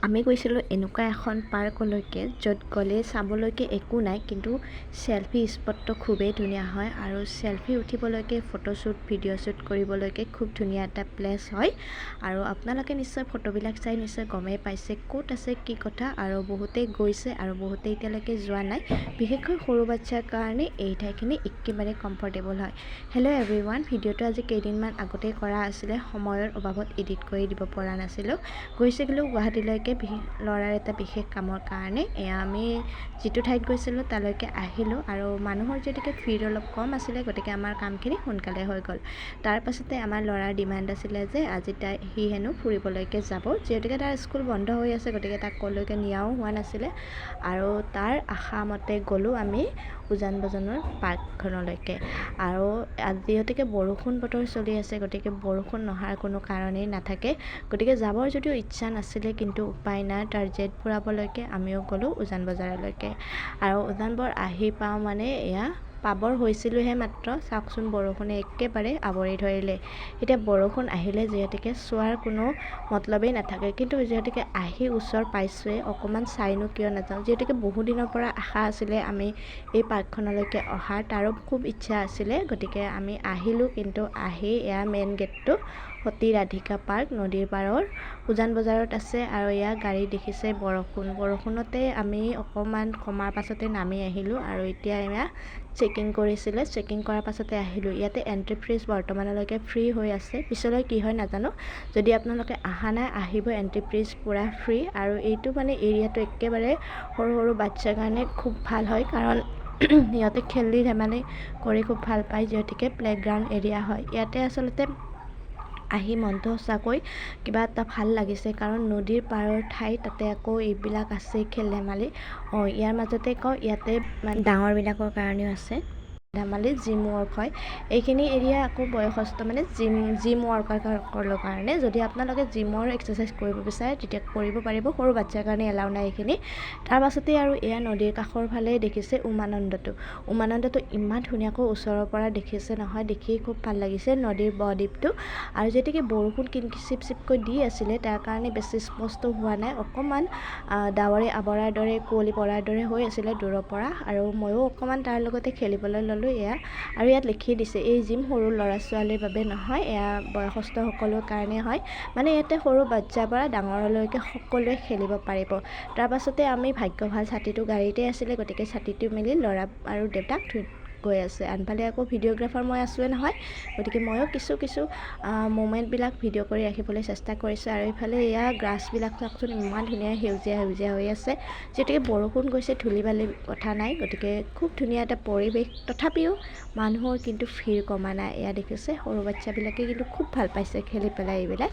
আমি গৈছিলোঁ এনেকুৱা এখন পাৰ্কলৈকে য'ত গ'লে চাবলৈকে একো নাই, কিন্তু চেলফি স্পটটো খুবেই ধুনীয়া হয় আৰু চেলফি উঠিবলৈকে ফটোশ্বুট ভিডিঅ' শ্বুট কৰিবলৈকে খুব ধুনীয়া এটা প্লেচ হয়। আৰু আপোনালোকে নিশ্চয় ফটোবিলাক চাই নিশ্চয় গমেই পাইছে ক'ত আছে কি কথা, আৰু বহুতেই গৈছে আৰু বহুতেই এতিয়ালৈকে যোৱা নাই। বিশেষকৈ সৰু বাচ্ছাৰ কাৰণে এই ঠাইখিনি একেবাৰে কমফৰ্টেবল হয়। হেল্ল' এভৰিৱান, ভিডিঅ'টো আজি কেইদিনমান আগতেই কৰা আছিলে, সময়ৰ অভাৱত এডিট কৰি দিব পৰা নাছিলোঁ। গৈছিলোঁ গুৱাহাটীলৈকে ল'ৰাৰ এটা বিশেষ কামৰ কাৰণে। আমি যিটো ঠাইত গৈছিলোঁ তালৈকে আহিলোঁ আৰু মানুহৰ যিহেতুকে ভিৰ অলপ কম আছিলে, গতিকে আমাৰ কামখিনি সোনকালে হৈ গ'ল। তাৰ পাছতে আমাৰ ল'ৰাৰ ডিমাণ্ড আছিলে যে আজি সি হেনো ফুৰিবলৈকে যাব, যিহেতুকে তাৰ স্কুল বন্ধ হৈ আছে, গতিকে তাক ক'লৈকে নিয়াও হোৱা নাছিলে। আৰু তাৰ আশামতে গ'লোঁ আমি উজান বজাৰৰ পাৰ্কখনলৈকে। আৰু যিহেতুকে বৰষুণ বতৰ চলি আছে, গতিকে বৰষুণ নহাৰ কোনো কাৰণেই নাথাকে, গতিকে যাবৰ যদিও ইচ্ছা নাছিলে, কিন্তু উপায় নাই। তাৰ জেদ ফুৰাবলৈকে আমিও গ'লোঁ উজান বজাৰলৈকে। আৰু উজান বজাৰ আহি পাওঁ মানে এয়া পাবৰ হৈছিলোঁহে মাত্ৰ, চাওকচোন বৰষুণে একেবাৰে আৱৰি ধৰিলে। এতিয়া বৰষুণ আহিলে যিহেতুকে চোৱাৰ কোনো মতলবেই নাথাকে, কিন্তু যিহেতুকে আহি ওচৰ পাইছোঁৱেই, অকণমান চাইনো কিয় নাযাওঁ। যিহেতুকে বহুদিনৰ পৰা আশা আছিলে আমি এই পাৰ্কখনলৈকে অহাৰ, তাৰো খুব ইচ্ছা আছিলে, গতিকে আমি আহিলোঁ। কিন্তু আহি এয়া মেইন গেটটো সতী ৰাধিকা পাৰ্ক নদীৰ পাৰৰ উজান বজাৰত আছে। আৰু এয়া গাড়ী দেখিছে, বৰষুণতে আমি অকণমান কমাৰ পাছতে নামি আহিলোঁ। আৰু এতিয়া এয়া চেকিং কৰিছিলে, চেকিং কৰাৰ পাছতে আহিলোঁ। ইয়াতে এণ্ট্ৰি ফিজ বৰ্তমানলৈকে ফ্ৰী হৈ আছে, পিছলৈ কি হয় নাজানো। যদি আপোনালোকে অহা নাই, আহিব, এণ্ট্ৰি ফিজ পূৰা ফ্ৰী। আৰু এইটো মানে এৰিয়াটো একেবাৰে সৰু সৰু বাচ্ছাৰ কাৰণে খুব ভাল হয়, কাৰণ সিহঁতে খেলি ধেমালি কৰি খুব ভাল পায়, যিহেতুকে প্লেগ্ৰাউণ্ড এৰিয়া হয়। ইয়াতে আচলতে আহি মনটো সঁচাকৈ কিবা এটা ভাল লাগিছে, কাৰণ নদীৰ পাৰৰ ঠাই, তাতে আকৌ এইবিলাক আছে খেল ধেমালি। ইয়াৰ মাজতে কওঁ, ইয়াতে ডাঙৰবিলাকৰ কাৰণেও আছে ধেমালি, জিম ৱৰ্ক হয়। এইখিনি এৰিয়া আকৌ বয়সস্থ মানে জিম ৱৰ্কাৰৰ কাৰণে। যদি আপোনালোকে জিমৰ এক্সাৰচাইজ কৰিব বিচাৰে তেতিয়া কৰিব পাৰিব, সৰু বাচ্ছাৰ কাৰণে এলাউ নাই এইখিনি। তাৰ পাছতে আৰু এয়া নদীৰ কাষৰ ফালে দেখিছে উমানন্দটো ইমান ধুনীয়াকৈ ওচৰৰ পৰা দেখিছে নহয়, দেখি খুব ভাল লাগিছে নদীৰ ব-দ্বীপটো। আৰু যেতিয়াকৈ বৰষুণ চিপ চিপকৈ দি আছিলে, তাৰ কাৰণে বেছি স্পষ্ট হোৱা নাই, অকণমান ডাৱৰে আৱৰাৰ দৰে, কুঁৱলী পৰাৰ দৰে হৈ আছিলে দূৰৰ পৰা। আৰু ময়ো অকণমান তাৰ লগতে খেলিবলৈ ল'লোঁ এয়া। আৰু ইয়াত লিখি দিছে, এই জিম সৰু ল'ৰা ছোৱালীৰ বাবে নহয়, এয়া বয়সস্থসকলৰ কাৰণে হয়। মানে ইয়াতে সৰু বাচ্ছাৰ পৰা ডাঙৰলৈকে সকলোৱে খেলিব পাৰিব। তাৰ পাছতে আমি ভাগ্য ভাল, ছাতিটো গাড়ীতে আছিলে, গতিকে ছাতিটো মেলি ল'ৰা আৰু দেউতাক গৈ আছে। আনফালে আকৌ ভিডিঅ'গ্ৰাফাৰ মই আছোঁৱে নহয়, গতিকে ময়ো কিছু মুমেণ্টবিলাক ভিডিঅ' কৰি ৰাখিবলৈ চেষ্টা কৰিছোঁ। আৰু এইফালে এয়া গ্ৰাছবিলাক চাওকচোন, ইমান ধুনীয়া সেউজীয়া হৈ আছে। যিহেতুকে বৰষুণ গৈছে, ধূলি বালি কথা নাই, গতিকে খুব ধুনীয়া এটা পৰিৱেশ। তথাপিও মানুহৰ কিন্তু ভিৰ কমা নাই। এয়া দেখিছে, সৰু বাচ্ছাবিলাকে কিন্তু খুব ভাল পাইছে খেলি পেলাই এইবিলাক।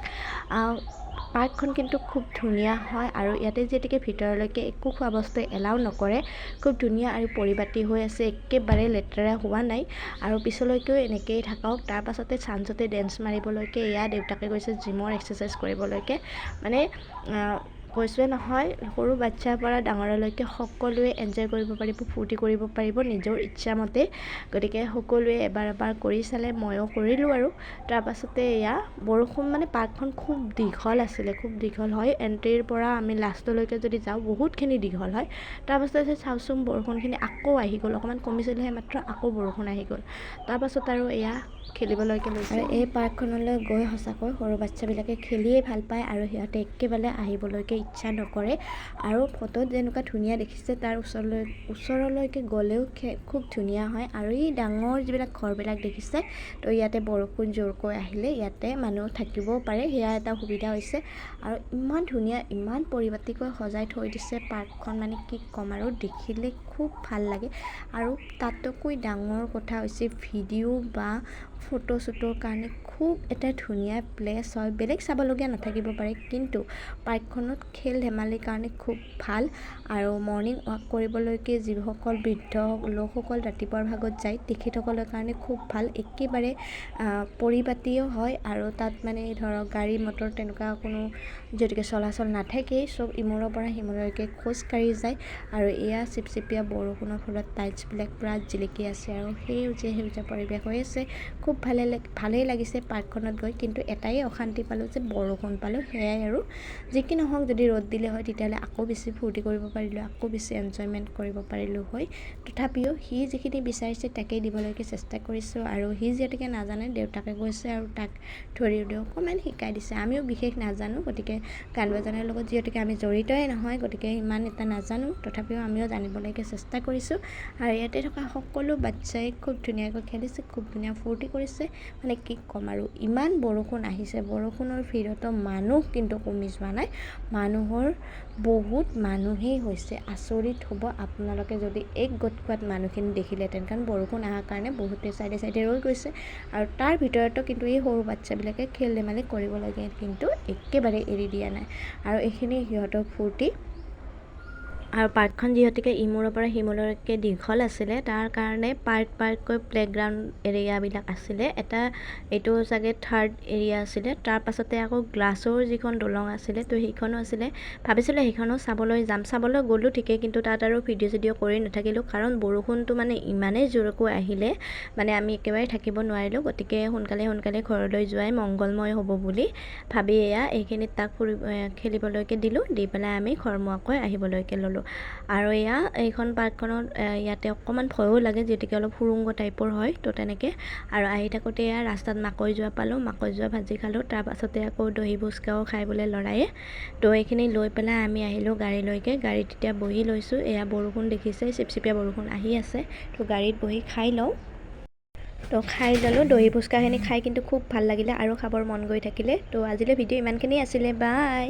পাৰ্কখন কিন্তু খুব ধুনীয়া হয়। আৰু ইয়াতে যিহেতুকে ভিতৰলৈকে একো খোৱা বস্তু এলাউ নকৰে, খুব ধুনীয়া আৰু পৰিপাটি হৈ আছে, একেবাৰে লেতেৰা হোৱা নাই। আৰু পিছলৈকেও এনেকৈয়ে থাকক। তাৰ পাছতে চাঞ্চতে ডেন্স মাৰিবলৈকে এয়া দেউতাকে গৈছে জিমৰ এক্সাৰচাইজ কৰিবলৈকে। মানে কৈছোৱে নহয়, সৰু বাচ্ছাৰ পৰা ডাঙৰলৈকে সকলোৱে এনজয় কৰিব পাৰিব, ফূৰ্তি কৰিব পাৰিব নিজৰ ইচ্ছামতে। গতিকে সকলোৱে এবাৰ কৰি চালে, ময়ো কৰিলোঁ। আৰু তাৰ পাছতে এয়া বৰষুণ, মানে পাৰ্কখন খুব দীঘল আছিলে, খুব দীঘল হয়। এণ্ট্ৰিৰ পৰা আমি লাষ্টলৈকে যদি যাওঁ বহুতখিনি দীঘল হয়। তাৰ পাছতে চাওঁচোন বৰষুণখিনি আকৌ আহি গ'ল, অকণমান কমিছিলেহে মাত্ৰ, আকৌ বৰষুণ আহি গ'ল। তাৰ পাছত আৰু এয়া খেলিবলৈকে লৈছে। আৰু এই পাৰ্কখনলৈ গৈ সঁচাকৈ সৰু বাচ্ছাবিলাকে খেলিয়েই ভাল পায়, আৰু সিহঁতে একেবাৰে আহিবলৈকে ইচ্ছা নকৰে। আৰু ফটোত যেনেকুৱা ধুনীয়া দেখিছে, তাৰ ওচৰলৈকে গ'লেও খুব ধুনীয়া হয়। আৰু এই ডাঙৰ যিবিলাক ঘৰবিলাক দেখিছে, তো ইয়াতে বৰষুণ জোৰকৈ আহিলে ইয়াতে মানুহ থাকিবও পাৰে, সেয়া এটা সুবিধা হৈছে। আৰু ইমান ধুনীয়া, ইমান পৰিপাটিকৈ সজাই থৈ দিছে পাৰ্কখন, মানে কি ক'ম আৰু, দেখিলে খুব ভাল লাগে। আৰু তাতকৈ ডাঙৰ কথা হৈছে ভিডিঅ' বা ফটোশ্বুটৰ কাৰণে খুব এটা ধুনীয়া প্লেচ হয়। বেলেগ চাবলগীয়া নাথাকিব পাৰে, কিন্তু পাৰ্কখনত খেল ধেমালিৰ কাৰণে খুব ভাল। আৰু মৰ্ণিং ৱাক কৰিবলৈকে যিসকল বৃদ্ধ লোকসকল ৰাতিপুৱাৰ ভাগত যায়, তেখেতসকলৰ কাৰণে খুব ভাল। একেবাৰে পৰিপাটিও হয়। আৰু তাত মানে ধৰক গাড়ী মটৰ তেনেকুৱা কোনো যিহেতুকে চলাচল নাথাকেই, চব ইমূৰৰ পৰা সিমূৰলৈকে খোজকাঢ়ি যায়। আৰু এয়া চিপচিপীয়া বৰষুণৰ ফলত টাইলছবিলাক পূৰা জিলিকি আছে, আৰু সেউজীয়া পৰিৱেশ হৈ আছে। খুব ভালেই লাগিছে পাৰ্কখনত গৈ, কিন্তু এটাই অশান্তি পালোঁ যে বৰষুণ পালোঁ, সেয়াই আৰু। যি কি নহওক, যদি ৰ'দ দিলে হয় তেতিয়াহ'লে আকৌ বেছি ফূৰ্তি কৰিব পাৰিলোঁ, আকৌ বেছি এনজয়মেণ্ট কৰিব পাৰিলোঁ হয়। তথাপিও সি যিখিনি বিচাৰিছে তাকেই দিবলৈকে চেষ্টা কৰিছোঁ, আৰু সি যিহেতুকে নাজানে, দেউতাকে গৈছে আৰু তাক ধৰি অকণমান শিকাই দিছে। আমিও বিশেষ নাজানো, গতিকে গান বজনাৰ লগত যিহেতুকে আমি জড়িতই নহয়, গতিকে ইমান এটা নাজানো, তথাপিও আমিও জানিবলৈকে চেষ্টা কৰিছোঁ। আৰু ইয়াতে থকা সকলো বাচ্ছাই খুব ধুনীয়াকৈ খেলিছে, খুব ধুনীয়া ফূৰ্তি কৰিছে। মানে কি ক'ম আৰু, ইমান বৰষুণ আহিছে, বৰষুণৰ ভিৰতো মানুহ কিন্তু কমি যোৱা নাই, মানুহৰ বহুত মানুহেই হৈছে। আচৰিত হ'ব আপোনালোকে যদি এক গটকুৱাত মানুহখিনি দেখিলেহেঁতেন, কাৰণ বৰষুণ অহাৰ কাৰণে বহুতে চাইডে চাইডে ৰৈ গৈছে, আৰু তাৰ ভিতৰতো কিন্তু এই সৰু বাচ্ছাবিলাকে খেল ধেমালি কৰিবলৈকে কিন্তু একেবাৰে এৰি দিয়া নাই, আৰু এইখিনি সিহঁতৰ ফূৰ্তি। আৰু পাৰ্কখন যিহেতুকে ইমূৰৰ পৰা সিমূৰলৈকে দীঘল আছিলে, তাৰ কাৰণে পাৰ্ককৈ প্লেগ্ৰাউণ্ড এৰিয়াবিলাক আছিলে। এইটো চাগে থাৰ্ড এৰিয়া আছিলে, তাৰ পাছতে আকৌ গ্লাছৰ যিখন দলং আছিলে, তো সেইখনো আছিলে। ভাবিছিলোঁ সেইখনো চাবলৈ গ'লোঁ ঠিকেই, কিন্তু তাত আৰু ভিডিঅ' কৰি নাথাকিলোঁ, কাৰণ বৰষুণটো মানে ইমানেই জোৰকৈ আহিলে, মানে আমি একেবাৰে থাকিব নোৱাৰিলোঁ। গতিকে সোনকালে ঘৰলৈ যোৱাই মংগলময় হ'ব বুলি ভাবি এইখিনিত তাক খেলিবলৈকে দিলোঁ, দি পেলাই আমি ঘৰমুৱাকৈ আহিবলৈকে ল'লোঁ। আৰু এইখন পাৰ্কখনত ইয়াতে অকণমান ভয়ো লাগে, যিহেতুকে অলপ সুৰুংগ টাইপৰ হয়, তো তেনেকৈ। আৰু আহি থাকোঁতে ৰাস্তাত মাকৈ যোৱা পালোঁ, মাকৈ যোৱা ভাজি খালোঁ, তাৰ পাছতে আকৌ দহি ফুচকাও খাই বোলে ল'ৰায়ে। তো এইখিনি লৈ পেলাই আমি আহিলোঁ গাড়ীলৈকে। গাড়ীত এতিয়া বহি লৈছোঁ, বৰষুণ দেখিছে, চিপচিপীয়া বৰষুণ আহি আছে, তো গাড়ীত বহি খাই লওঁ। তো খাই ল'লোঁ, দহি ফুচকাখিনি খাই কিন্তু খুব ভাল লাগিলে, আৰু খাবৰ মন গৈ থাকিলে। তো আজিলৈ ভিডিঅ' ইমানখিনি আছিলে, বাই।